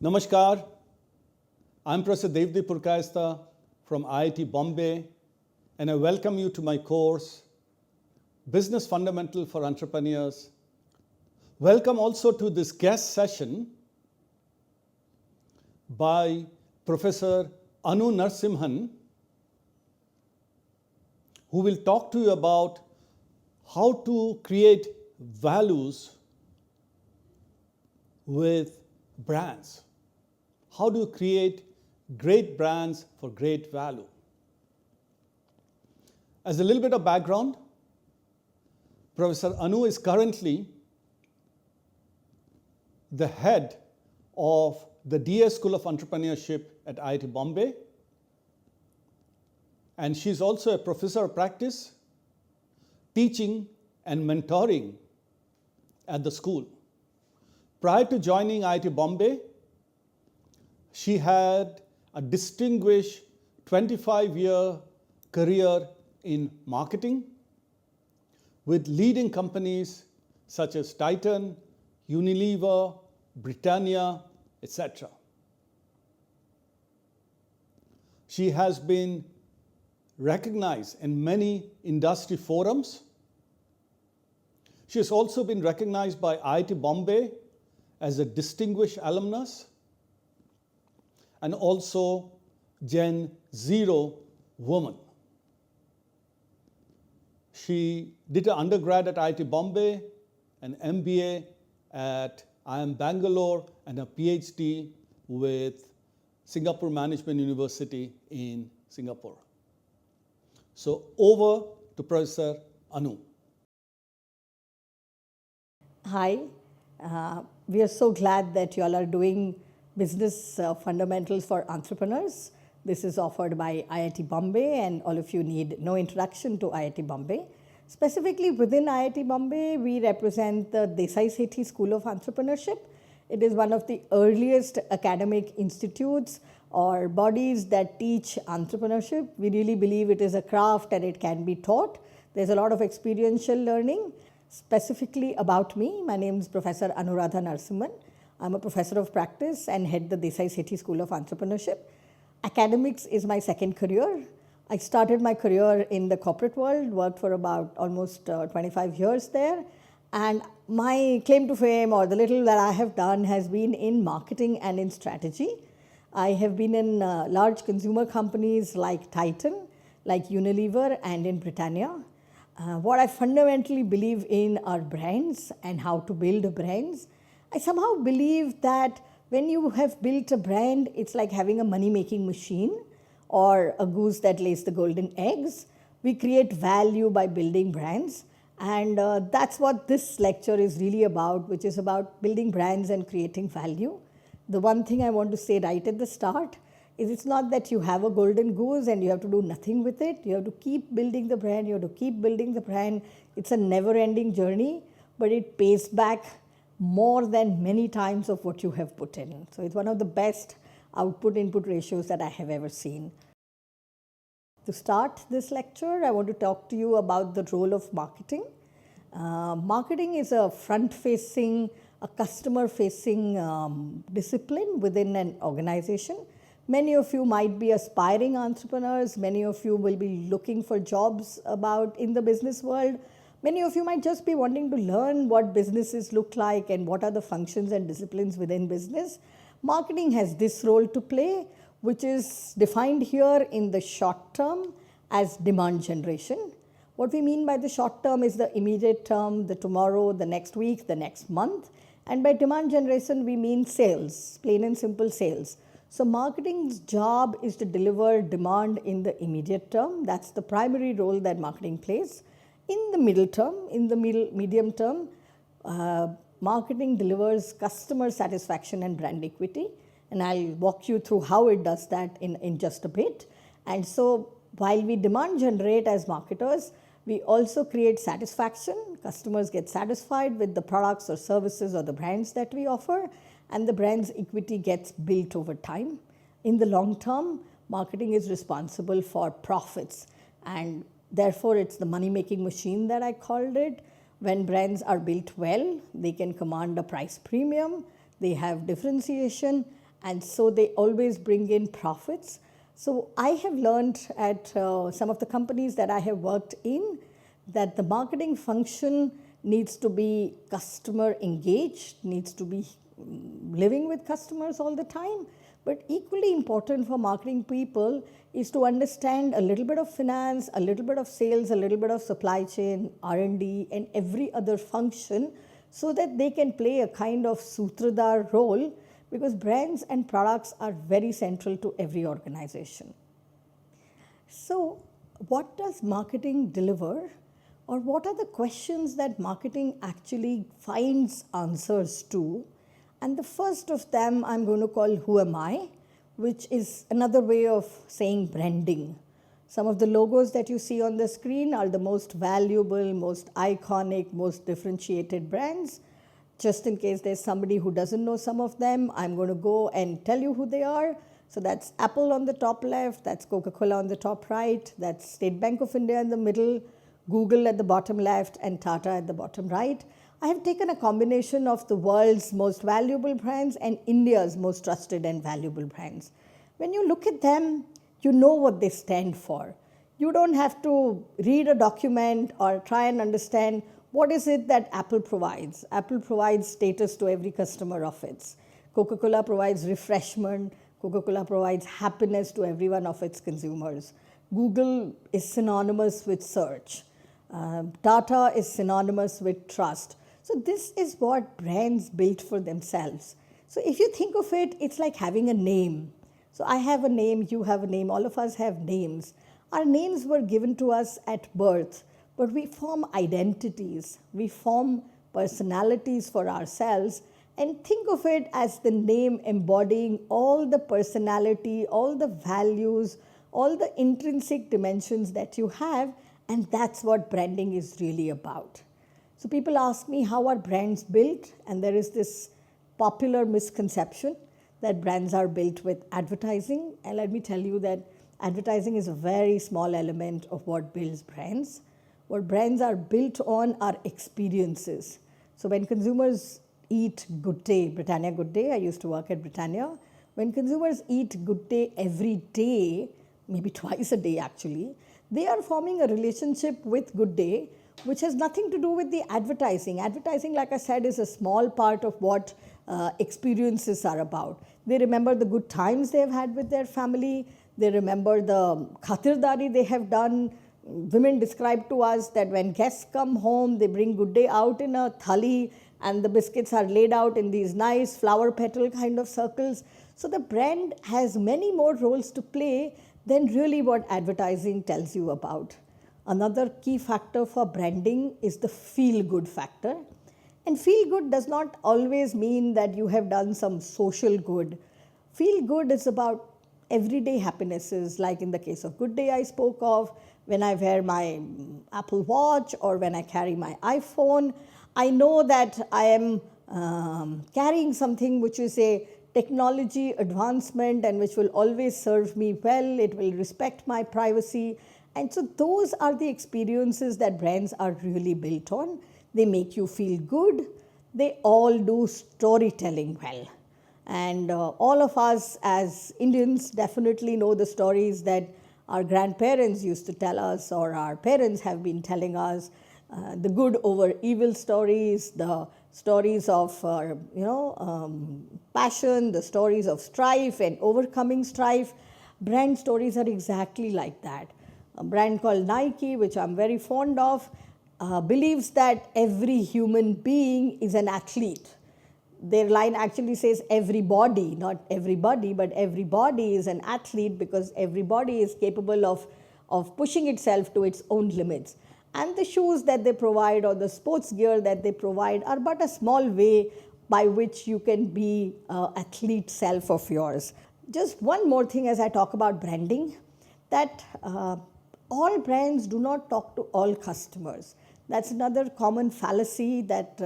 Namaskar, I'm Professor Devdi Purkayastha from IIT Bombay, and I welcome you to my course, Business Fundamental for Entrepreneurs. Welcome also to this guest session by Professor Anu Narasimhan, who will talk to you about how to create values with brands. How do you create great brands for great value? As a little bit of background, Professor Anu is currently the head of the DS School of Entrepreneurship at IIT Bombay, and she's also a professor of practice, teaching and mentoring at the school. Prior to joining IIT Bombay, she had a distinguished 25-year career in marketing with leading companies such as Tata, Unilever, Britannia, etc. She has been recognized in many industry forums. She has also been recognized by IIT Bombay as a distinguished alumnus and also Gen Zero woman. She did an undergrad at IIT Bombay, an MBA at IIM Bangalore, and a PhD with Singapore Management University in Singapore. So over to Professor Anu. Hi, we are so glad that you all are doing Business Fundamentals for Entrepreneurs. This is offered by IIT Bombay, and all of you need no introduction to IIT Bombay. Specifically within IIT Bombay, we represent the Desai Sethi School of Entrepreneurship. It is one of the earliest academic institutes or bodies that teach entrepreneurship. We really believe it is a craft and it can be taught. There's a lot of experiential learning. Specifically about me, my name is Professor Anuradha Narasimhan. I'm a professor of practice and head the Desai Sethi School of Entrepreneurship. Academics is my second career. I started my career in the corporate world, worked for about almost 25 years there. And my claim to fame, or the little that I have done, has been in marketing and in strategy. I have been in large consumer companies like Titan, like Unilever, and in Britannia. What I fundamentally believe in are brands and how to build brands. I somehow believe that when you have built a brand, it's like having a money-making machine or a goose that lays the golden eggs. We create value by building brands, and that's what this lecture is really about, which is about building brands and creating value. The one thing I want to say right at the start is it's not that you have a golden goose and you have to do nothing with it. You have to keep building the brand. You have to keep building the brand. It's a never-ending journey, but it pays back more than many times of what you have put in. So it's one of the best output-input ratios that I have ever seen. To start this lecture, I want to talk to you about the role of marketing. Marketing is a front-facing, a customer-facing discipline within an organization. Many of you might be aspiring entrepreneurs. Many of you will be looking for jobs in the business world. Many of you might just be wanting to learn what businesses look like and what are the functions and disciplines within business. Marketing has this role to play, which is defined here in the short term as demand generation. What we mean by the short term is the immediate term, the tomorrow, the next week, the next month. And by demand generation, we mean sales, plain and simple sales. So marketing's job is to deliver demand in the immediate term. That's the primary role that marketing plays. In the middle term, in the medium term, marketing delivers customer satisfaction and brand equity. And I'll walk you through how it does that in just a bit. And so while we demand generate as marketers, We also create satisfaction. Customers get satisfied with the products or services or the brands that we offer, and the brand's equity gets built over time. In the long term, marketing is responsible for profits, and therefore it's the money-making machine that I called it. When brands are built well, they can command a price premium, they have differentiation, and so they always bring in profits. So I have learned at some of the companies that I have worked in that the marketing function needs to be customer engaged, needs to be living with customers all the time. But equally important for marketing people is to understand a little bit of finance, a little bit of sales, a little bit of supply chain, R&D, and every other function so that they can play a kind of sutradhar role, because brands and products are very central to every organization. So what does marketing deliver, or what are the questions that marketing actually finds answers to? And the first of them I'm going to call Who Am I?, which is another way of saying branding. Some of the logos that you see on the screen are the most valuable, most iconic, most differentiated brands. Just in case there's somebody who doesn't know some of them, I'm going to go and tell you who they are. So that's Apple on the top left, that's Coca-Cola on the top right, that's State Bank of India in the middle, Google at the bottom left, and Tata at the bottom right. I have taken a combination of the world's most valuable brands and India's most trusted and valuable brands. When you look at them, you know what they stand for. You don't have to read a document or try and understand what is it that Apple provides. Apple provides status to every customer of its. Coca-Cola provides refreshment. Coca-Cola provides happiness to every one of its consumers. Google is synonymous with search. Tata is synonymous with trust. So this is what brands built for themselves. So if you think of it, it's like having a name. So I have a name, you have a name, all of us have names. Our names were given to us at birth, but we form identities, we form personalities for ourselves, and think of it as the name embodying all the personality, all the values, all the intrinsic dimensions that you have, and that's what branding is really about. So people ask me, how are brands built? And there is this popular misconception that brands are built with advertising. And let me tell you that advertising is a very small element of what builds brands. What brands are built on are experiences. So when consumers eat Good Day, Britannia Good Day, I used to work at Britannia. When consumers eat Good Day every day, maybe twice a day actually, they are forming a relationship with Good Day, which has nothing to do with the advertising. Advertising, like I said, is a small part of what experiences are about. They remember the good times they've had with their family. They remember the khatirdari they have done. Women describe to us that when guests come home, they bring Good Day out in a thali, and the biscuits are laid out in these nice flower petal kind of circles. So the brand has many more roles to play than really what advertising tells you about. Another key factor for branding is the feel-good factor. And feel-good does not always mean that you have done some social good. Feel-good is about everyday happinesses, like in the case of Good Day I spoke of, when I wear my Apple Watch or when I carry my iPhone. I know that I am carrying something which is a technology advancement and which will always serve me well. It will respect my privacy. And so those are the experiences that brands are really built on. They make you feel good. They all do storytelling well. And all of us as Indians definitely know the stories that our grandparents used to tell us, or our parents have been telling us, the good over evil stories, the stories of passion, the stories of strife and overcoming strife. Brand stories are exactly like that. A brand called Nike, which I'm very fond of, believes that every human being is an athlete. Their line actually says everybody, not everybody, but everybody is an athlete because everybody is capable of pushing itself to its own limits. And the shoes that they provide or the sports gear that they provide are but a small way by which you can be an athlete self of yours. Just one more thing as I talk about branding, that all brands do not talk to all customers. That's another common fallacy that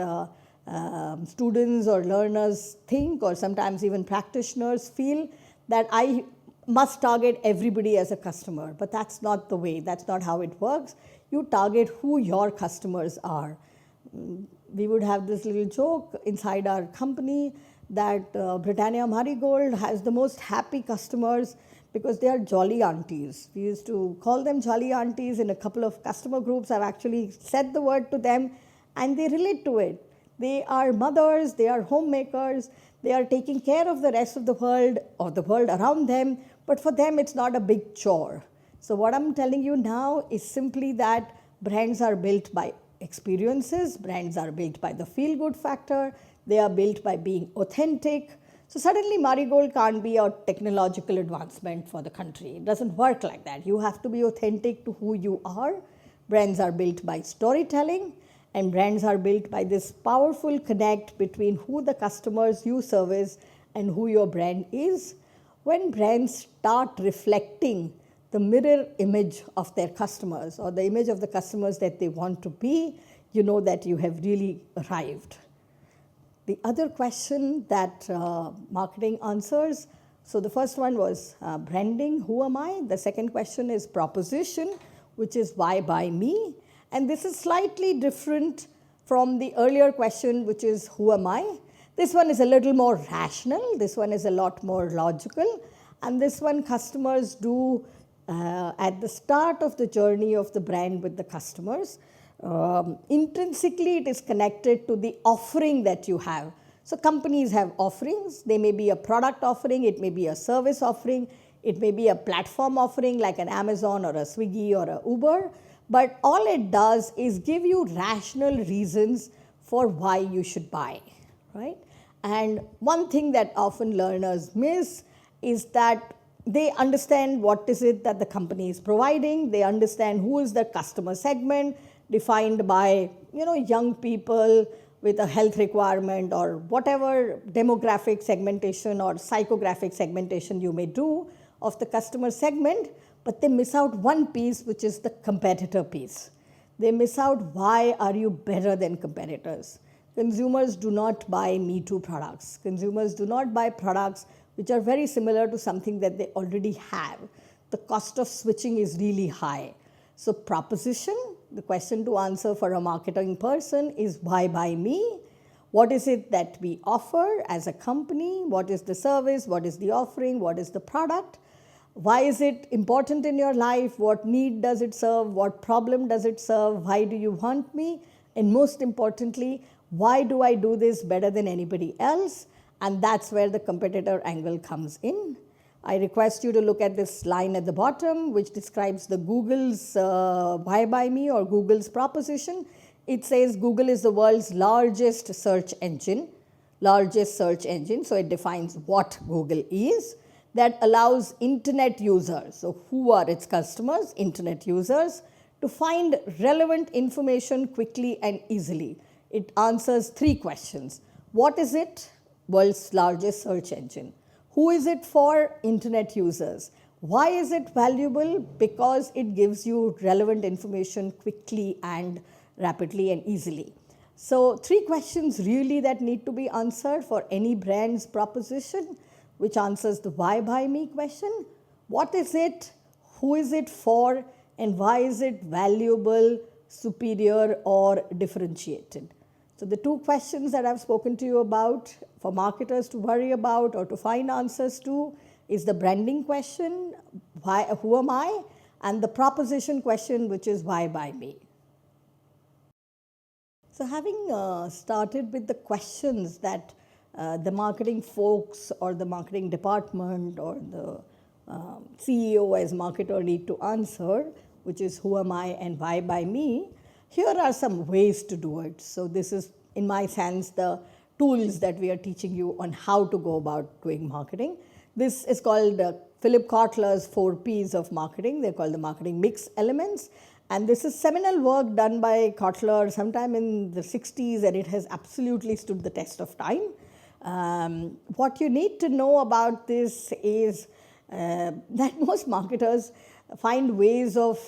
students or learners think, or sometimes even practitioners feel, that I must target everybody as a customer. But that's not the way. That's not how it works. You target who your customers are. We would have this little joke inside our company that Britannia Marigold has the most happy customers because they are jolly aunties. We used to call them jolly aunties in a couple of customer groups. I've actually said the word to them and they relate to it. They are mothers, they are homemakers, they are taking care of the rest of the world or the world around them, but for them it's not a big chore. So what I'm telling you now is simply that brands are built by experiences, brands are built by the feel-good factor, they are built by being authentic. So suddenly Marigold can't be a technological advancement for the country. It doesn't work like that. You have to be authentic to who you are. Brands are built by storytelling, and brands are built by this powerful connect between who the customers you service and who your brand is. When brands start reflecting the mirror image of their customers or the image of the customers that they want to be, you know that you have really arrived. The other question that marketing answers, so the first one was branding, who am I? The second question is proposition, which is why buy me? And this is slightly different from the earlier question, which is who am I? This one is a little more rational. This one is a lot more logical. And this one customers do at the start of the journey of the brand with the customers. Intrinsically, it is connected to the offering that you have. So companies have offerings. They may be a product offering. It may be a service offering. It may be a platform offering like an Amazon or a Swiggy or a Uber. But all it does is give you rational reasons for why you should buy, right? And one thing that often learners miss is that they understand what is it that the company is providing. They understand who is the customer segment defined by, young people with a health requirement or whatever demographic segmentation or psychographic segmentation you may do of the customer segment. But they miss out one piece, which is the competitor piece. They miss out why are you better than competitors. Consumers do not buy Me Too products. Consumers do not buy products which are very similar to something that they already have. The cost of switching is really high. So proposition, the question to answer for a marketing person is why buy me? What is it that we offer as a company? What is the service? What is the offering? What is the product? Why is it important in your life? What need does it serve? What problem does it serve? Why do you want me? And most importantly, why do I do this better than anybody else? And that's where the competitor angle comes in. I request you to look at this line at the bottom, which describes the Google's why buy me or Google's proposition. It says Google is the world's largest search engine. So it defines what Google is. That allows internet users, so who are its customers? Internet users, to find relevant information quickly and easily. It answers 3 questions. What is it? World's largest search engine. Who is it for? Internet users. Why is it valuable? Because it gives you relevant information quickly and rapidly and easily. So 3 questions really that need to be answered for any brand's proposition, which answers the why buy me question. What is it? Who is it for? And why is it valuable, superior, or differentiated? So the 2 questions that I've spoken to you about for marketers to worry about or to find answers to is the branding question, who am I? And the proposition question, which is why buy me? So having started with the questions that the marketing folks or the marketing department or the CEO as marketer need to answer, which is who am I and why buy me, here are some ways to do it. So this is, in my sense, the tools that we are teaching you on how to go about doing marketing. This is called Philip Kotler's 4 Ps of marketing. They're called the marketing mix elements. And this is seminal work done by Kotler sometime in the 60s, and it has absolutely stood the test of time. What you need to know about this is that most marketers find ways of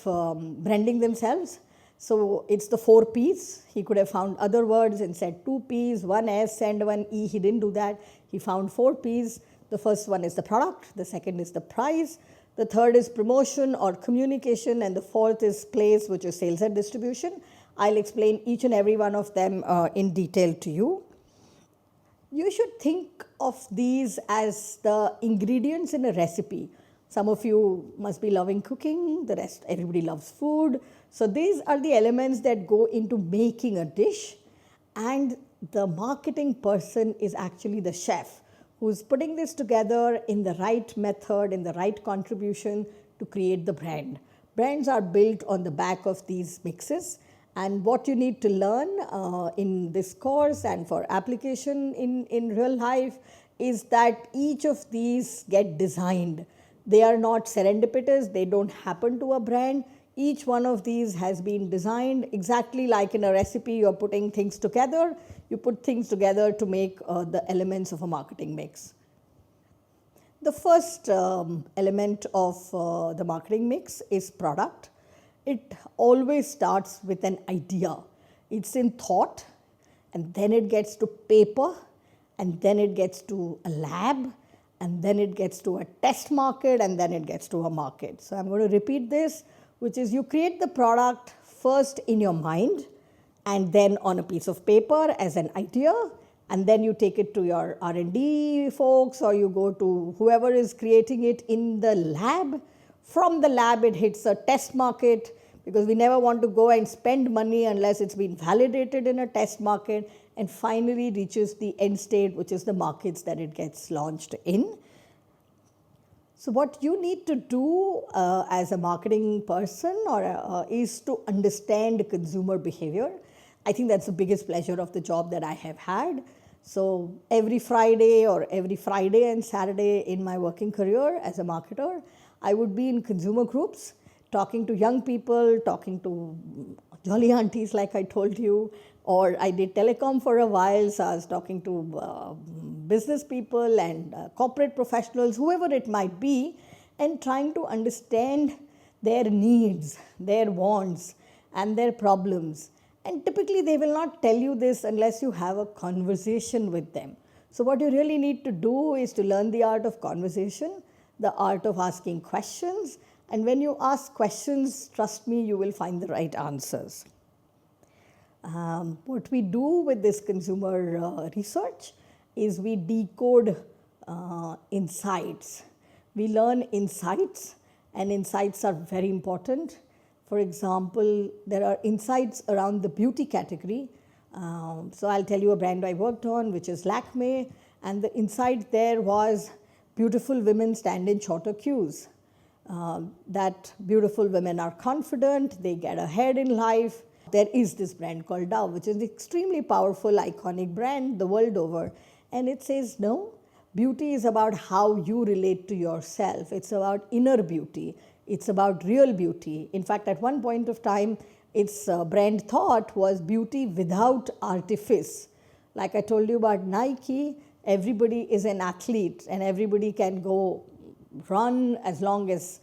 branding themselves. So it's the 4 Ps. He could have found other words and said 2 Ps, 1 S and 1 E. He didn't do that. He found 4 Ps. The first one is the product. The second is the price. The third is promotion or communication. And the fourth is place, which is sales and distribution. I'll explain each and every one of them in detail to you. You should think of these as the ingredients in a recipe. Some of you must be loving cooking, the rest, everybody loves food. So these are the elements that go into making a dish, and the marketing person is actually the chef who's putting this together in the right method, in the right contribution to create the brand. Brands are built on the back of these mixes, and what you need to learn in this course and for application in real life is that each of these get designed. They are not serendipitous, they don't happen to a brand. Each one of these has been designed exactly like in a recipe. You're putting things together. You put things together to make the elements of a marketing mix. The first element of the marketing mix is product. It always starts with an idea. It's in thought, and then it gets to paper, and then it gets to a lab, and then it gets to a test market, and then it gets to a market. So I'm going to repeat this, which is you create the product first in your mind, and then on a piece of paper as an idea, and then you take it to your R&D folks, or you go to whoever is creating it in the lab. From the lab, it hits a test market, because we never want to go and spend money unless it's been validated in a test market, and finally reaches the end state, which is the markets that it gets launched in. So what you need to do as a marketing person is to understand consumer behavior. I think that's the biggest pleasure of the job that I have had. So every Friday and Saturday in my working career as a marketer, I would be in consumer groups, talking to young people, talking to jolly aunties like I told you, or I did telecom for a while, so I was talking to business people and corporate professionals, whoever it might be, and trying to understand their needs, their wants, and their problems. And typically they will not tell you this unless you have a conversation with them. So what you really need to do is to learn the art of conversation, the art of asking questions, and when you ask questions, trust me, you will find the right answers. What we do with this consumer research is we decode insights. We learn insights, and insights are very important. For example, there are insights around the beauty category. So I'll tell you a brand I worked on, which is Lakme, and the insight there was beautiful women stand in shorter queues. That beautiful women are confident, they get ahead in life. There is this brand called Dove, which is an extremely powerful, iconic brand the world over. And it says, no, beauty is about how you relate to yourself. It's about inner beauty. It's about real beauty. In fact, at one point of time, its brand thought was beauty without artifice. Like I told you about Nike, everybody is an athlete and everybody can go run as long as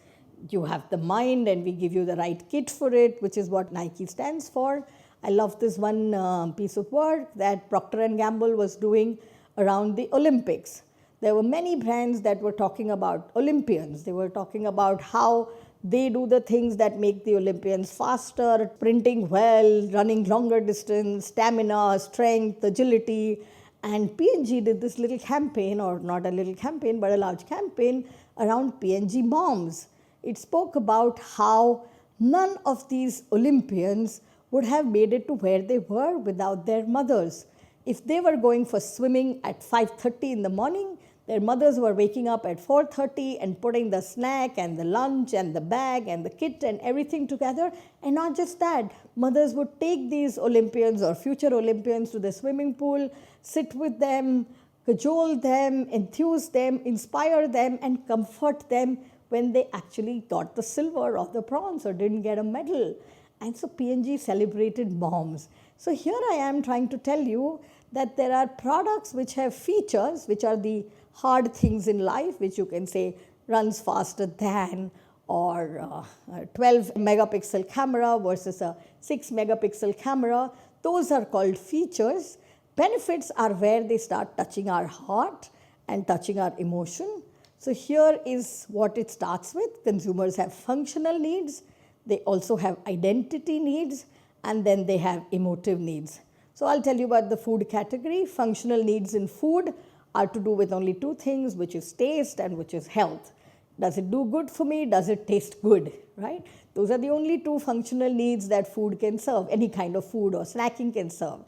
you have the mind and we give you the right kit for it, which is what Nike stands for. I love this one piece of work that Procter & Gamble was doing around the Olympics. There were many brands that were talking about Olympians. They were talking about how they do the things that make the Olympians faster, sprinting well, running longer distance, stamina, strength, agility. And P&G did this little campaign, or not a little campaign, but a large campaign around P&G moms. It spoke about how none of these Olympians would have made it to where they were without their mothers. If they were going for swimming at 5:30 in the morning, their mothers were waking up at 4:30 and putting the snack and the lunch and the bag and the kit and everything together. And not just that, mothers would take these Olympians or future Olympians to the swimming pool, sit with them, cajole them, enthuse them, inspire them, and comfort them when they actually got the silver or the bronze or didn't get a medal. And so P&G celebrated moms. So here I am trying to tell you that there are products which have features, which are the hard things in life, which you can say runs faster than, or a 12 megapixel camera versus a 6 megapixel camera. Those are called features. Benefits are where they start touching our heart and touching our emotion. So here is what it starts with. Consumers have functional needs, they also have identity needs, and then they have emotive needs. So I'll tell you about the food category. Functional needs in food are to do with only two things, which is taste and which is health. Does it do good for me? Does it taste good, right? Those are the only two functional needs that food can serve, any kind of food or snacking can serve.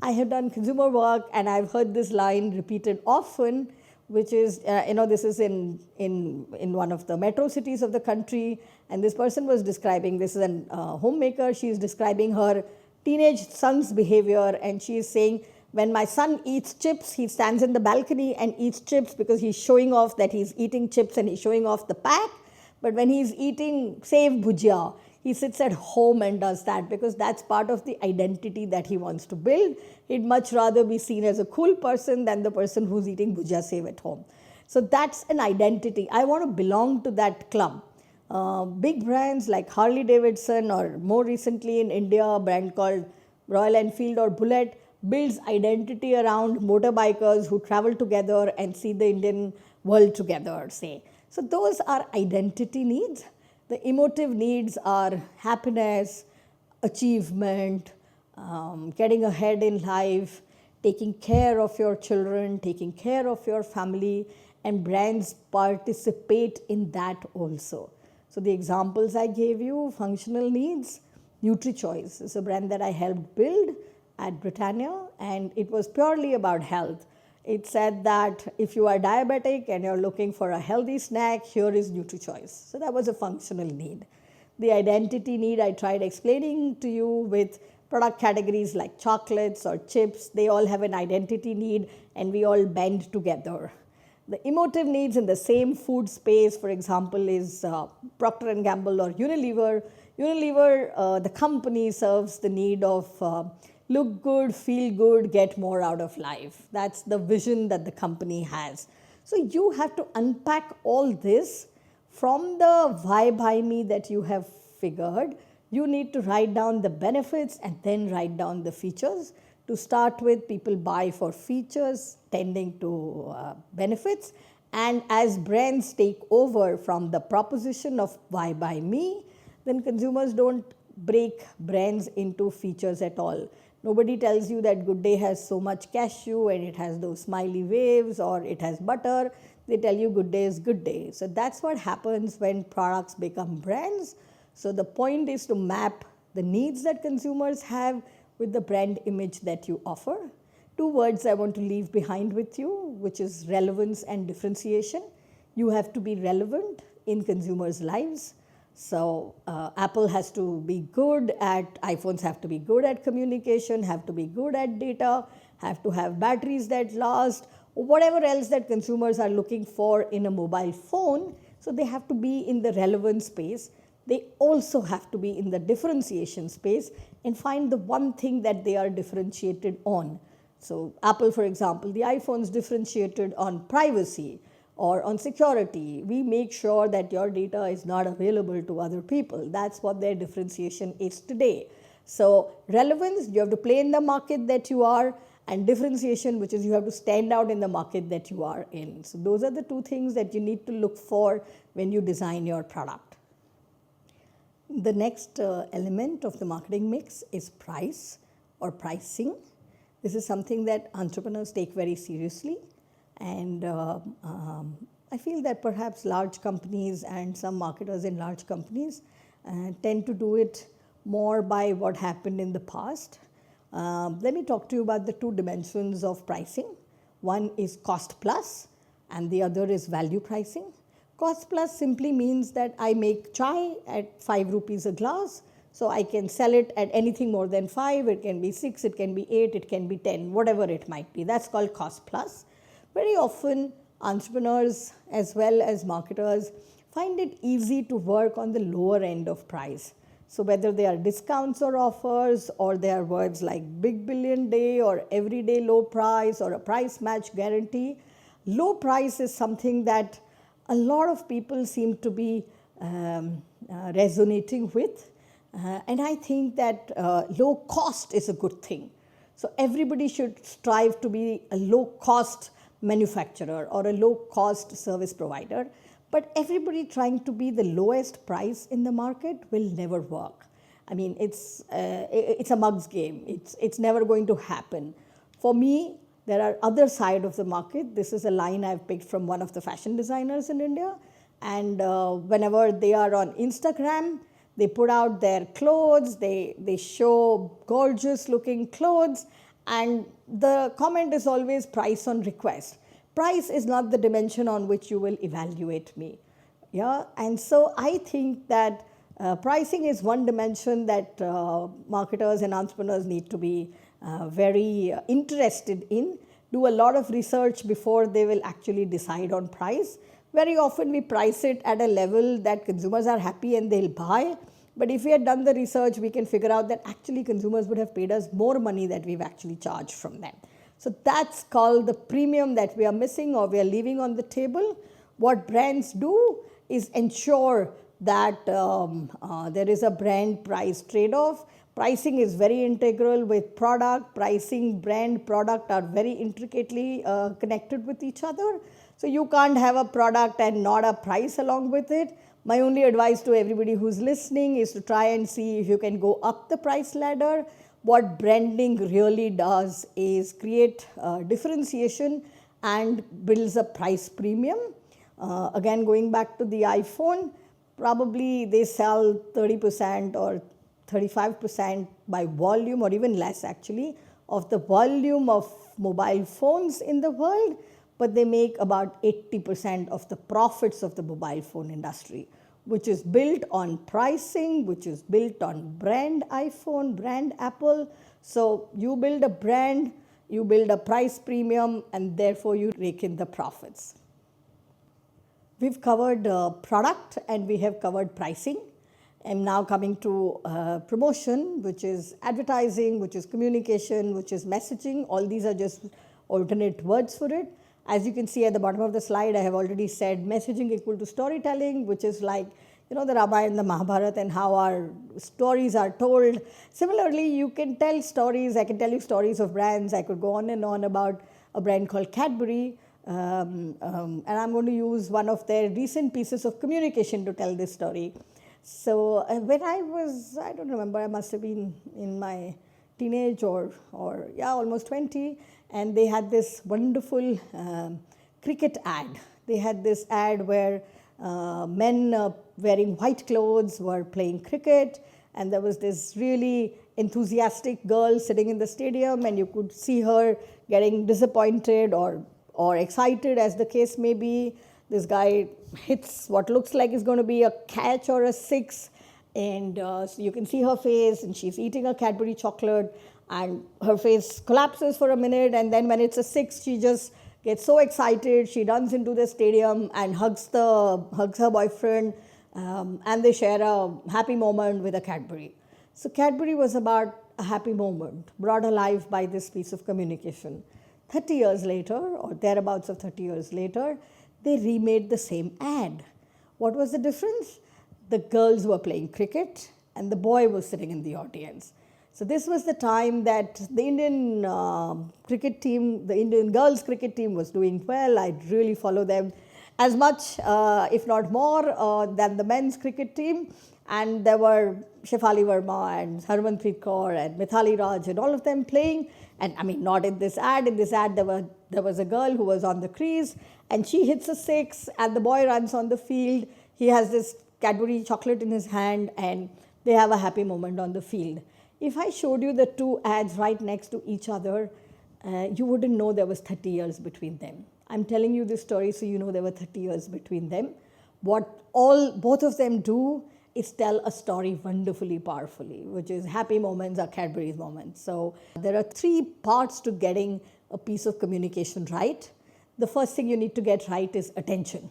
I have done consumer work and I've heard this line repeated often, which is, this is in one of the metro cities of the country, and this person was describing, this is a homemaker, she's describing her teenage son's behavior, and she is saying, when my son eats chips, he stands in the balcony and eats chips because he's showing off that he's eating chips and he's showing off the pack. But when he's eating, say, bhujia, he sits at home and does that because that's part of the identity that he wants to build. He'd much rather be seen as a cool person than the person who's eating bhujia save at home. So that's an identity. I want to belong to that club. Big brands like Harley Davidson, or more recently in India, a brand called Royal Enfield or Bullet, builds identity around motorbikers who travel together and see the Indian world together, say. So those are identity needs. The emotive needs are happiness, achievement, getting ahead in life, taking care of your children, taking care of your family, and brands participate in that also. So the examples I gave you, functional needs, NutriChoice is a brand that I helped build at Britannia, and it was purely about health. It said that if you are diabetic and you're looking for a healthy snack, here is NutriChoice. So that was a functional need. The identity need I tried explaining to you with product categories like chocolates or chips. They all have an identity need and we all bend together. The emotive needs in the same food space, for example, is Procter & Gamble or Unilever. Unilever, the company, serves the need of look good, feel good, get more out of life. That's the vision that the company has. So you have to unpack all this from the why buy me that you have figured. You need to write down the benefits and then write down the features. To start with, people buy for features tending to benefits. And as brands take over from the proposition of why buy me, then consumers don't break brands into features at all. Nobody tells you that Good Day has so much cashew and it has those smiley waves or it has butter. They tell you Good Day is Good Day. So that's what happens when products become brands. So the point is to map the needs that consumers have with the brand image that you offer. Two words I want to leave behind with you, which is relevance and differentiation. You have to be relevant in consumers' lives. So Apple has to be good at, iPhones have to be good at communication, have to be good at data, have to have batteries that last, or whatever else that consumers are looking for in a mobile phone. So they have to be in the relevance space. They also have to be in the differentiation space and find the one thing that they are differentiated on. So Apple, for example, the iPhone's differentiated on privacy or on security. We make sure that your data is not available to other people. That's what their differentiation is today. So relevance, you have to play in the market that you are, and differentiation, which is you have to stand out in the market that you are in. So those are the two things that you need to look for when you design your product. The next element of the marketing mix is price or pricing. This is something that entrepreneurs take very seriously. And I feel that perhaps large companies and some marketers in large companies tend to do it more by what happened in the past. Let me talk to you about the two dimensions of pricing. One is cost plus and the other is value pricing. Cost plus simply means that I make chai at 5 rupees a glass, so I can sell it at anything more than 5. It can be 6, it can be 8, it can be 10, whatever it might be. That's called cost plus. Very often, entrepreneurs as well as marketers find it easy to work on the lower end of price. So whether they are discounts or offers, or they are words like big billion day or everyday low price or a price match guarantee, low price is something that a lot of people seem to be resonating with. And I think that low cost is a good thing. So everybody should strive to be a low cost manufacturer or a low cost service provider. But everybody trying to be the lowest price in the market will never work. I mean, it's a mug's game. It's never going to happen. For me, there are other side of the market. This is a line I've picked from one of the fashion designers in India. And whenever they are on Instagram, they put out their clothes, they show gorgeous looking clothes, and the comment is always price on request. Price is not the dimension on which you will evaluate me. Yeah, and so I think that pricing is one dimension that marketers and entrepreneurs need to be very interested in, do a lot of research before they will actually decide on price. Very often we price it at a level that consumers are happy and they'll buy. But if we had done the research, we can figure out that actually consumers would have paid us more money that we've actually charged from them. So that's called the premium that we are missing or we are leaving on the table. What brands do is ensure that there is a brand price trade-off. Pricing is very integral with product. Pricing, brand, product are very intricately connected with each other. So you can't have a product and not a price along with it. My only advice to everybody who's listening is to try and see if you can go up the price ladder. What branding really does is create differentiation and builds a price premium. Again, going back to the iPhone, probably they sell 30% or 35% by volume, or even less actually, of the volume of mobile phones in the world, but they make about 80% of the profits of the mobile phone industry, which is built on pricing, which is built on brand iPhone, brand Apple. So you build a brand, you build a price premium, and therefore you rake in the profits. We've covered product and we have covered pricing. I'm now coming to promotion, which is advertising, which is communication, which is messaging. All these are just alternate words for it. As you can see at the bottom of the slide, I have already said messaging equal to storytelling, which is like, you know, the Ramayana and the Mahabharata and how our stories are told. Similarly, you can tell stories. I can tell you stories of brands. I could go on and on about a brand called Cadbury. And I'm going to use one of their recent pieces of communication to tell this story. So when I was, I don't remember, I must have been in my teenage or almost 20, and they had this wonderful cricket ad. They had this ad where men wearing white clothes were playing cricket, and there was this really enthusiastic girl sitting in the stadium, and you could see her getting disappointed or excited, as the case may be. This guy hits what looks like is going to be a catch or a six, and so you can see her face, and she's eating a Cadbury chocolate, and her face collapses for a minute, and then when it's a six, she just gets so excited, she runs into the stadium and hugs her boyfriend, and they share a happy moment with a Cadbury. So Cadbury was about a happy moment, brought alive by this piece of communication. 30 years later, or thereabouts of 30 years later, they remade the same ad. What was the difference? The girls were playing cricket and the boy was sitting in the audience. So this was the time that the Indian cricket team, the Indian girls cricket team was doing well. I really follow them as much, if not more, than the men's cricket team. And there were Shefali Verma and Harmanpreet Kaur and Mithali Raj and all of them playing. And I mean, not in this ad. In this ad, there was a girl who was on the crease, and she hits a six, and the boy runs on the field. He has this Cadbury chocolate in his hand, and they have a happy moment on the field. If I showed you the two ads right next to each other, you wouldn't know there was 30 years between them. I'm telling you this story so you know there were 30 years between them. What both of them do is tell a story wonderfully, powerfully, which is happy moments are Cadbury's moments. So there are three parts to getting a piece of communication right. The first thing you need to get right is attention.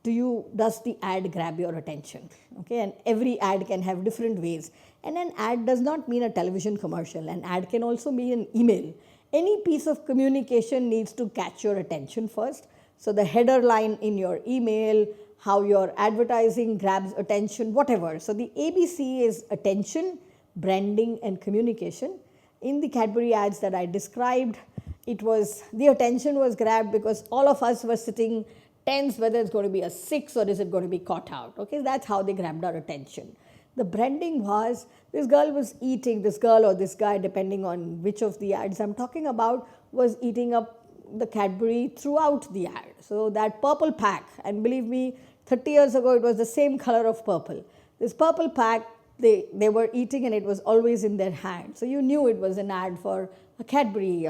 Does the ad grab your attention? Okay, and every ad can have different ways. And an ad does not mean a television commercial. An ad can also be an email. Any piece of communication needs to catch your attention first. So the header line in your email, how your advertising grabs attention, whatever. So the ABC is attention, branding, and communication. In the Cadbury ads that I described, the attention was grabbed because all of us were sitting tense whether it's going to be a 6 or is it going to be caught out. Okay, that's how they grabbed our attention. The branding was, this girl or this guy, depending on which of the ads I'm talking about, was eating up the Cadbury throughout the ad. So that purple pack, and believe me, 30 years ago it was the same color of purple. This purple pack, they were eating and it was always in their hand. So you knew it was an ad for a Cadbury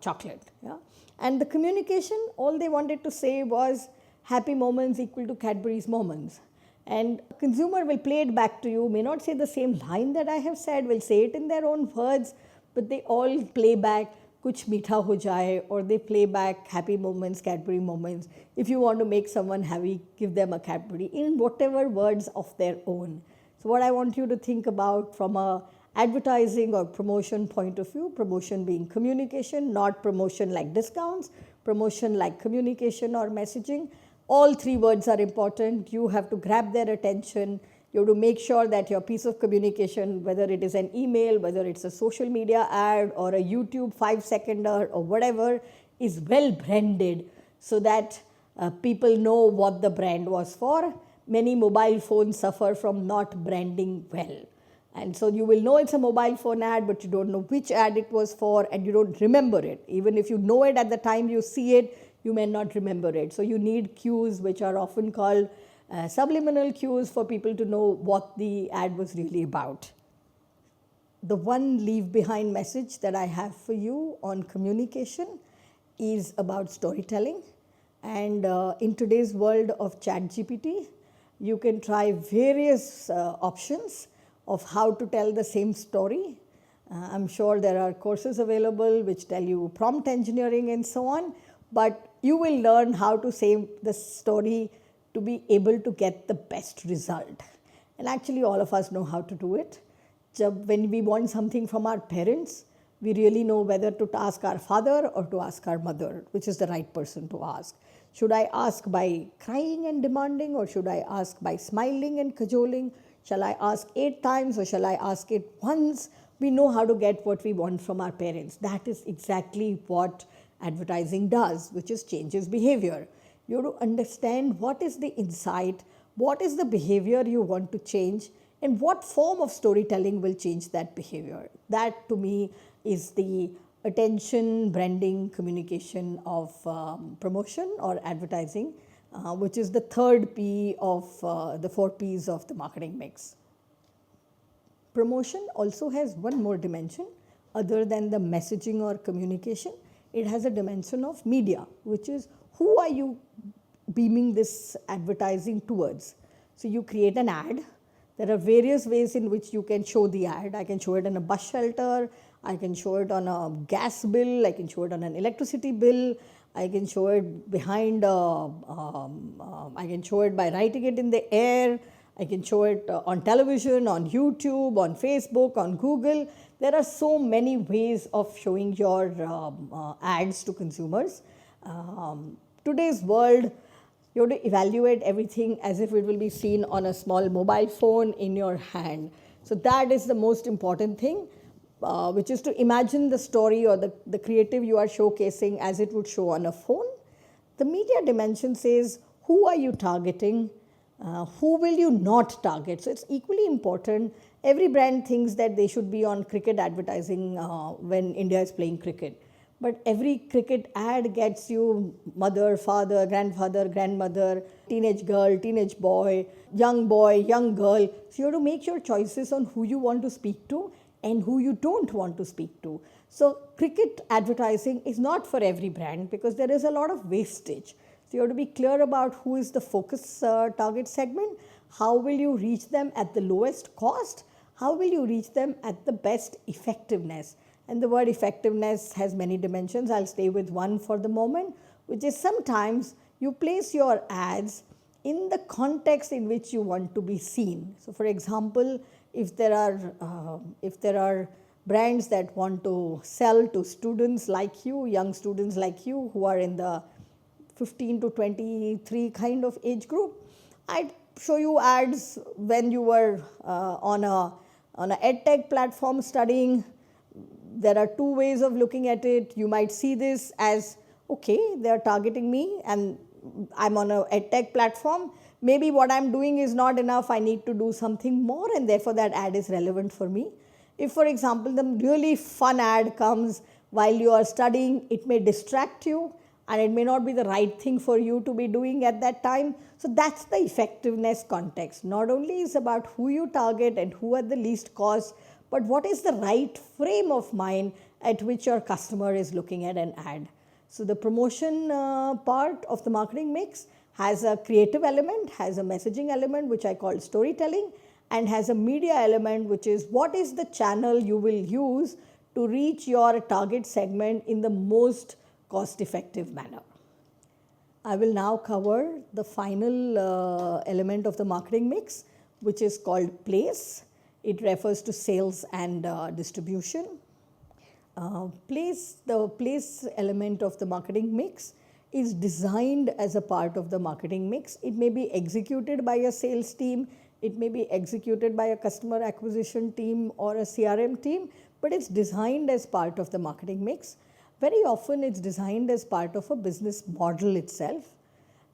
chocolate. Yeah? And the communication, all they wanted to say was happy moments equal to Cadbury's moments. And a consumer will play it back to you, may not say the same line that I have said, will say it in their own words, but they all play back kuch meetha ho jaye, or they play back happy moments, Cadbury moments. If you want to make someone happy, give them a Cadbury in whatever words of their own. So what I want you to think about from a advertising or promotion point of view, promotion being communication, not promotion like discounts, promotion like communication or messaging. All three words are important. You have to grab their attention. You have to make sure that your piece of communication, whether it is an email, whether it's a social media ad or a YouTube 5-seconder or whatever, is well branded so that people know what the brand was for. Many mobile phones suffer from not branding well. And so you will know it's a mobile phone ad, but you don't know which ad it was for, and you don't remember it. Even if you know it at the time you see it, you may not remember it. So you need cues, which are often called subliminal cues, for people to know what the ad was really about. The one leave behind message that I have for you on communication is about storytelling. And in today's world of ChatGPT, you can try various options of how to tell the same story. I'm sure there are courses available which tell you prompt engineering and so on, but you will learn how to say the story to be able to get the best result. And actually all of us know how to do it. When we want something from our parents, we really know whether to ask our father or to ask our mother, which is the right person to ask. Should I ask by crying and demanding, or should I ask by smiling and cajoling? Shall I ask 8 times or shall I ask it once? We know how to get what we want from our parents. That is exactly what advertising does, which is changes behavior. You have to understand what is the insight, what is the behavior you want to change, and what form of storytelling will change that behavior. That to me is the attention, branding, communication of promotion or advertising, which is the third P of the 4 Ps of the marketing mix. Promotion also has one more dimension other than the messaging or communication. It has a dimension of media, which is who are you beaming this advertising towards. So you create an ad. There are various ways in which you can show the ad. I can show it in a bus shelter, I can show it on a gas bill, I can show it on an electricity bill, I can show it behind, I can show it by writing it in the air, I can show it on television, on YouTube, on Facebook, on Google. There are so many ways of showing your ads to consumers. Today's world, you have to evaluate everything as if it will be seen on a small mobile phone in your hand. So that is the most important thing, which is to imagine the story or the creative you are showcasing as it would show on a phone. The media dimension says, who are you targeting? Who will you not target? So it's equally important. Every brand thinks that they should be on cricket advertising when India is playing cricket. But every cricket ad gets you mother, father, grandfather, grandmother, teenage girl, teenage boy, young girl. So you have to make your choices on who you want to speak to and who you don't want to speak to. So cricket advertising is not for every brand because there is a lot of wastage. So you have to be clear about who is the focus target segment, how will you reach them at the lowest cost, how will you reach them at the best effectiveness. And the word effectiveness has many dimensions. I'll stay with one for the moment, which is sometimes you place your ads in the context in which you want to be seen. So for example, if there are brands that want to sell to students like you, young students like you who are in the 15 to 23 kind of age group. I'd show you ads when you were on a edtech platform studying. There are two ways of looking at it. You might see this as, okay, they're targeting me and I'm on a edtech platform. Maybe what I'm doing is not enough. I need to do something more, and therefore that ad is relevant for me. If, for example, the really fun ad comes while you are studying, it may distract you and it may not be the right thing for you to be doing at that time. So that's the effectiveness context. Not only is about who you target and who at the least cost, but what is the right frame of mind at which your customer is looking at an ad. So the promotion part of the marketing mix has a creative element, has a messaging element, which I call storytelling, and has a media element, which is what is the channel you will use to reach your target segment in the most cost-effective manner. I will now cover the final element of the marketing mix, which is called place. It refers to sales and distribution. The place element of the marketing mix is designed as a part of the marketing mix. It may be executed by a sales team, it may be executed by a customer acquisition team or a CRM team, but it's designed as part of the marketing mix. Very often it's designed as part of a business model itself.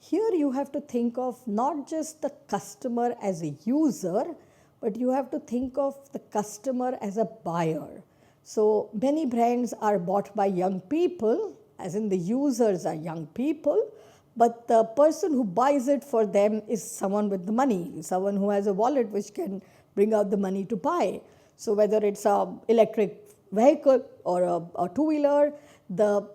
Here you have to think of not just the customer as a user, but you have to think of the customer as a buyer. So many brands are bought by young people, as in the users are young people, but the person who buys it for them is someone with the money, someone who has a wallet which can bring out the money to buy. So whether it's an electric vehicle or a two-wheeler, the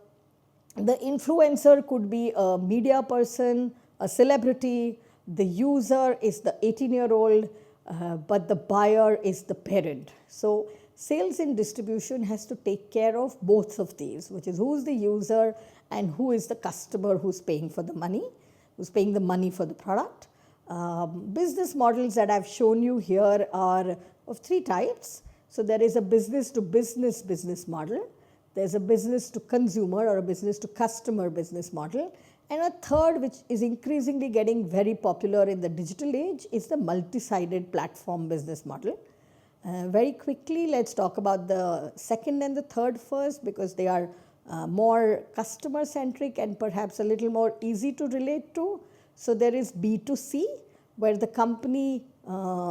influencer could be a media person, a celebrity, the user is the 18-year-old, but the buyer is the parent. So sales and distribution has to take care of both of these, which is who's the user and who is the customer who's paying for the money, who's paying the money for the product. Business models that I've shown you here are of three types. So there is a business to business business model. There's a business to consumer or a business to customer business model. And a third, which is increasingly getting very popular in the digital age, is the multi-sided platform business model. Very quickly, let's talk about the second and the third first, because they are more customer-centric and perhaps a little more easy to relate to. So there is B2C, where the company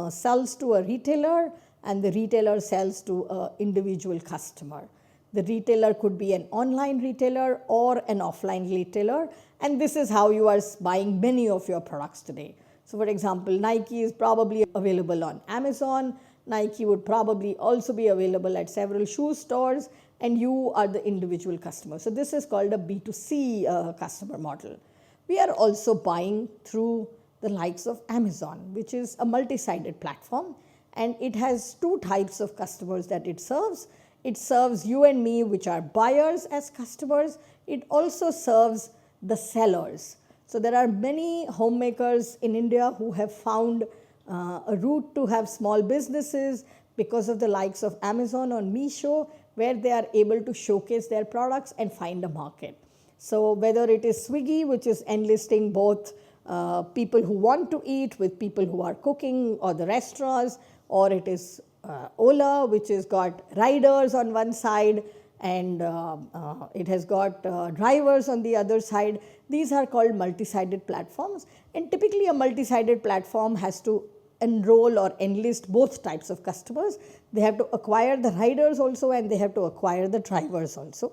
sells to a retailer and the retailer sells to an individual customer. The retailer could be an online retailer or an offline retailer, and this is how you are buying many of your products today. So for example, Nike is probably available on Amazon. Nike would probably also be available at several shoe stores, and you are the individual customer. So this is called a B2C customer model. We are also buying through the likes of Amazon, which is a multi-sided platform, and it has two types of customers that it serves. It serves you and me, which are buyers, as customers. It also serves the sellers. So there are many homemakers in India who have found a route to have small businesses because of the likes of Amazon or Meesho, where they are able to showcase their products and find a market. So whether it is Swiggy, which is enlisting both people who want to eat with people who are cooking, or the restaurants, or it is Ola, which has got riders on one side and it has got drivers on the other side. These are called multi-sided platforms, and typically a multi-sided platform has to enroll or enlist both types of customers. They have to acquire the riders also, and they have to acquire the drivers also.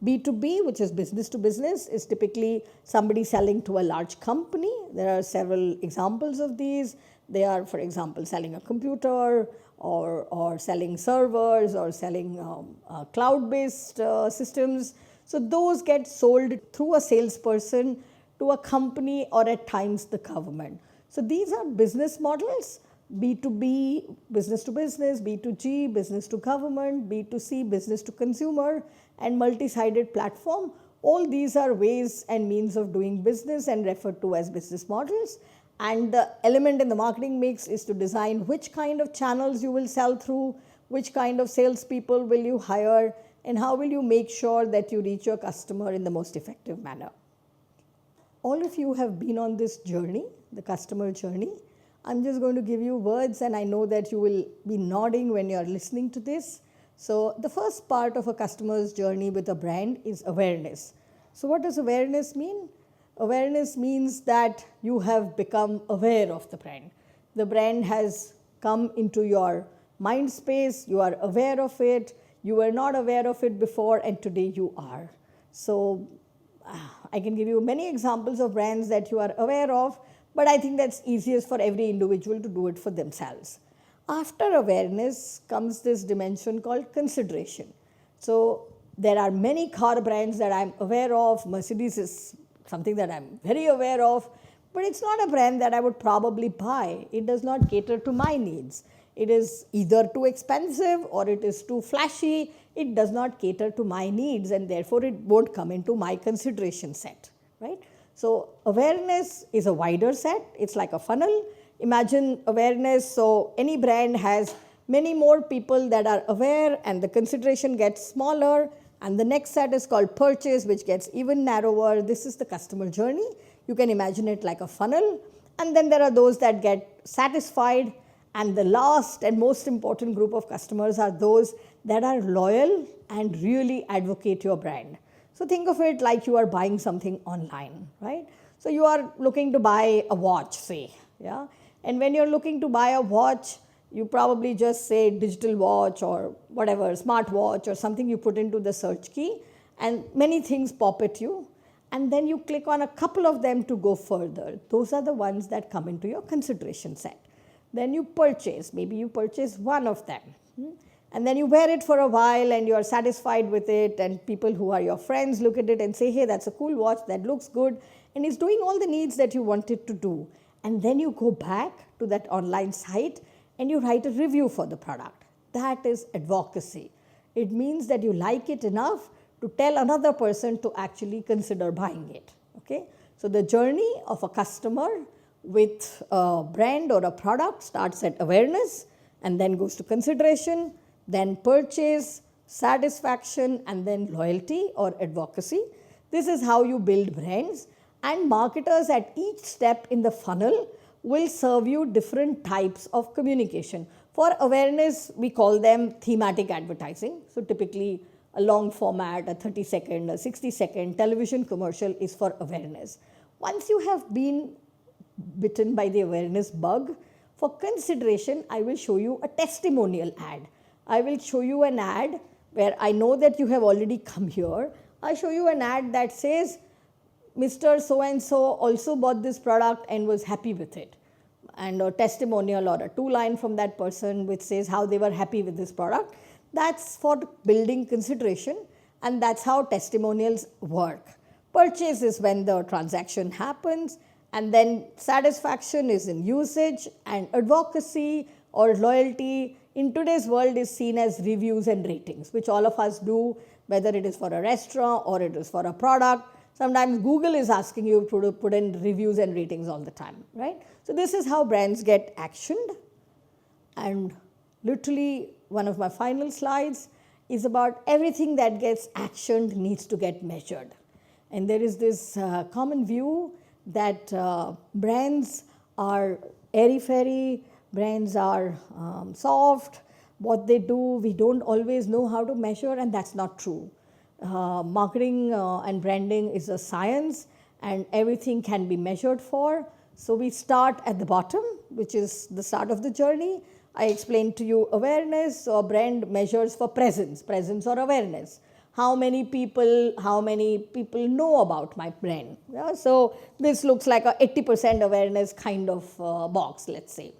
B2B, which is business to business, is typically somebody selling to a large company. There are several examples of these. They are, for example, selling a computer or selling servers or selling cloud-based systems. So those get sold through a salesperson to a company or at times the government. So these are business models: B2B, business to business, B2G, business to government, B2C, business to consumer, and multi-sided platform. All these are ways and means of doing business and referred to as business models. And the element in the marketing mix is to design which kind of channels you will sell through, which kind of salespeople will you hire, and how will you make sure that you reach your customer in the most effective manner. all of you have been on this journey, the customer journey. I'm just going to give you words, and I know that you will be nodding when you're listening to this. So the first part of a customer's journey with a brand is awareness. So what does awareness mean? Awareness means that you have become aware of the brand. The brand has come into your mind space, you are aware of it, you were not aware of it before, and today you are. So I can give you many examples of brands that you are aware of, but I think that's easiest for every individual to do it for themselves. After awareness comes this dimension called consideration. So there are many car brands that I'm aware of. Mercedes is something that I'm very aware of, but it's not a brand that I would probably buy. It does not cater to my needs. It is either too expensive or it is too flashy. It does not cater to my needs, and therefore it won't come into my consideration set, right? So awareness is a wider set. It's like a funnel. Imagine awareness, so any brand has many more people that are aware, and the consideration gets smaller, and the next set is called purchase, which gets even narrower. This is the customer journey. You can imagine it like a funnel, and then there are those that get satisfied, and the last and most important group of customers are those that are loyal and really advocate your brand. So think of it like you are buying something online, right? So you are looking to buy a watch, say, yeah? And when you're looking to buy a watch, you probably just say digital watch or whatever, smart watch or something, you put into the search key, and many things pop at you. And then you click on a couple of them to go further. Those are the ones that come into your consideration set. Then you purchase. Maybe you purchase one of them. And then you wear it for a while and you are satisfied with it, and people who are your friends look at it and say, hey, that's a cool watch, that looks good, and it's doing all the needs that you want it to do. And then you go back to that online site and you write a review for the product. That is advocacy. It means that you like it enough to tell another person to actually consider buying it. Okay? So the journey of a customer with a brand or a product starts at awareness and then goes to consideration, then purchase, satisfaction, and then loyalty or advocacy. This is how you build brands, and marketers at each step in the funnel will serve you different types of communication. For awareness, we call them thematic advertising. So typically a long format, a 30-second, a 60-second television commercial is for awareness. Once you have been bitten by the awareness bug, for consideration, I will show you a testimonial ad. I will show you an ad where I know that you have already come here. I show you an ad that says, Mr. So-and-so also bought this product and was happy with it. And a testimonial or a 2-line from that person which says how they were happy with this product. That's for building consideration, and that's how testimonials work. Purchase is when the transaction happens, and then satisfaction is in usage, and advocacy or loyalty in today's world is seen as reviews and ratings, which all of us do, whether it is for a restaurant or it is for a product. Sometimes Google is asking you to put in reviews and ratings all the time, right? So this is how brands get actioned. And literally one of my final slides is about everything that gets actioned needs to get measured. And there is this common view that brands are airy-fairy, brands are soft. What they do, we don't always know how to measure, and that's not true. Marketing and branding is a science, and everything can be measured for. So we start at the bottom, which is the start of the journey. I explained to you awareness, or brand measures for presence or awareness. How many people know about my brand? Yeah? So this looks like a 80% awareness kind of box, let's say.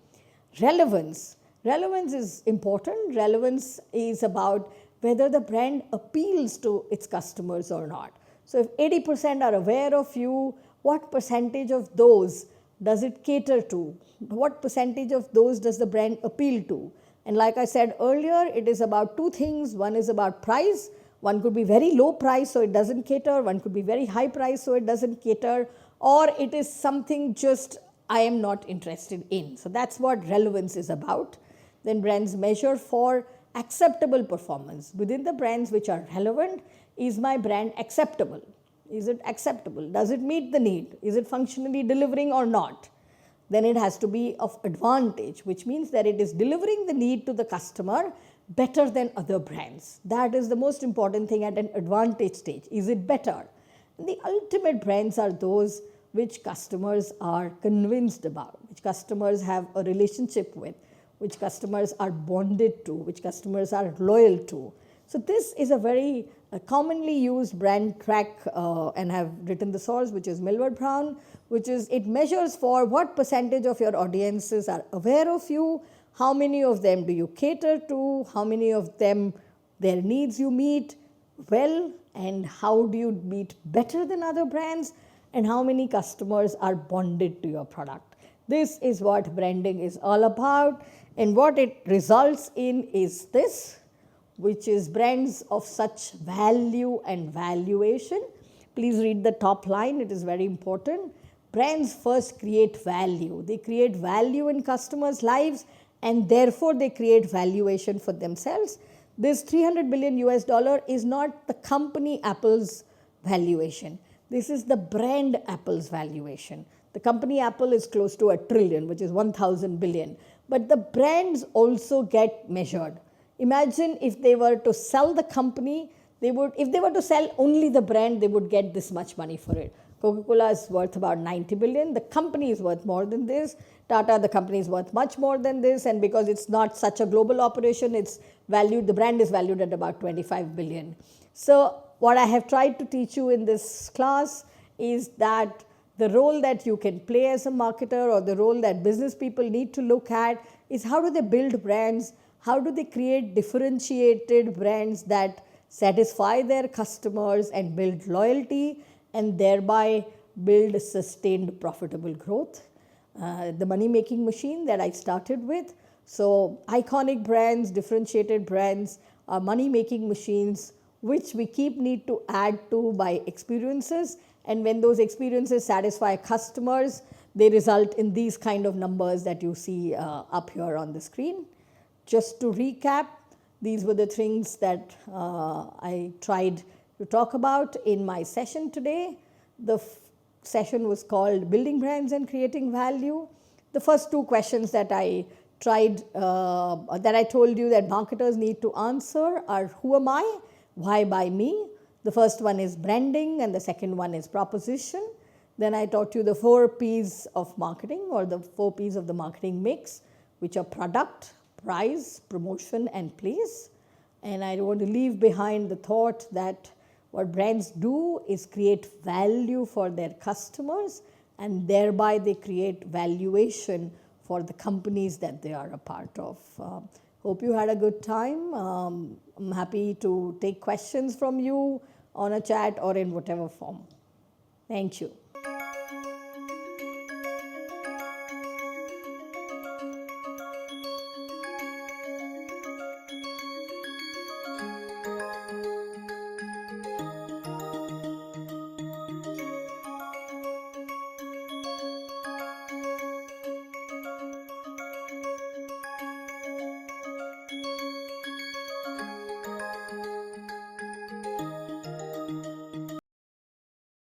Relevance. Relevance is important. Relevance is about whether the brand appeals to its customers or not. So if 80% are aware of you, what percentage of those does it cater to? What percentage of those does the brand appeal to? And like I said earlier, it is about two things. One is about price. One could be very low price, so it doesn't cater. One could be very high price, so it doesn't cater. Or it is something just I am not interested in. So that's what relevance is about. Then brands measure for acceptable performance. Within the brands which are relevant, is my brand acceptable? Is it acceptable? Does it meet the need? Is it functionally delivering or not? Then it has to be of advantage, which means that it is delivering the need to the customer better than other brands. That is the most important thing at an advantage stage. Is it better? And the ultimate brands are those which customers are convinced about, which customers have a relationship with, which customers are bonded to, which customers are loyal to. So this is a very commonly used brand track and have written the source, which is Millward Brown, which is it measures for what percentage of your audiences are aware of you, how many of them do you cater to, how many of them their needs you meet well, and how do you meet better than other brands, and how many customers are bonded to your product. This is what branding is all about, and what it results in is this, which is brands of such value and valuation. Please read the top line, it is very important. Brands first create value. They create value in customers' lives, and therefore they create valuation for themselves. This $300 billion is not the company Apple's valuation. This is the brand Apple's valuation. The company Apple is close to $1 trillion, which is 1,000 billion. But the brands also get measured. Imagine if they were to sell the company, if they were to sell only the brand, they would get this much money for it. Coca-Cola is worth about 90 billion. The company is worth more than this. Tata, the company is worth much more than this. And because it's not such a global operation, it's valued, the brand is valued at about 25 billion. So what I have tried to teach you in this class is that the role that you can play as a marketer, or the role that business people need to look at, is how do they build brands? How do they create differentiated brands that satisfy their customers and build loyalty, and thereby build sustained profitable growth? The money-making machine that I started with. So iconic brands, differentiated brands are money-making machines which we need to add to by experiences. And when those experiences satisfy customers, they result in these kind of numbers that you see up here on the screen. Just to recap, these were the things that I tried to talk about in my session today. The session was called Building Brands and Creating Value. The first two questions that I tried, that I told you that marketers need to answer are: who am I? Why buy me? The first one is branding, and the second one is proposition. Then I taught you the 4 P's of marketing, or the 4 P's of the marketing mix, which are product, price, promotion, and place. And I want to leave behind the thought that what brands do is create value for their customers, and thereby they create valuation for the companies that they are a part of. Hope you had a good time. I'm happy to take questions from you on a chat or in whatever form. Thank you.